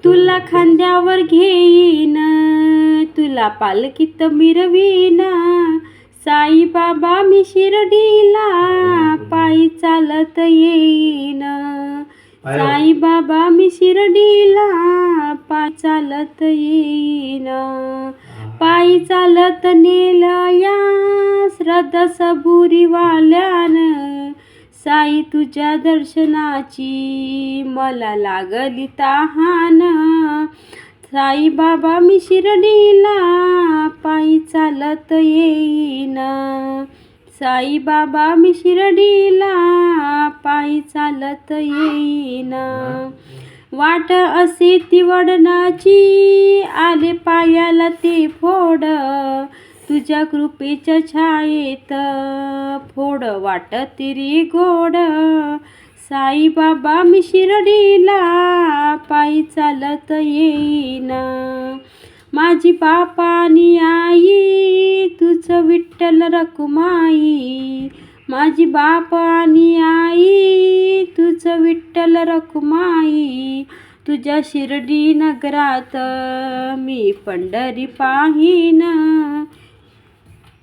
तुला खांद्यावर घेईन, तुला पालखीत मिरवीन. साईबाबा मी शिर्डीला पायी चालत येईन. साईबाबा मी शिर्डीला पायी चालत येईन. पायी चालत नेलं या श्रद्धा सबुरीवाल्यान. साई तुझ्या दर्शनाची मला लागली तहान. साईबाबा मी शिर्डीला पायी चालत येईन. साईबाबा मी शिर्डीला पायी चालत येईन. वाट असे ती वडनाची, आले पायाला ते फोड. तुझ्या कृपेच्या छायेत फोड वाटते रे गोड. साईबाबा मी शिर्डीला पायी चालत येईन. माझी बापानी आई तुझं विठ्ठल रखुमाई. माझी बापानी आई तुझं विठ्ठल रखुमाई. तुझ्या शिर्डी नगरात मी पंढरी पाहीन.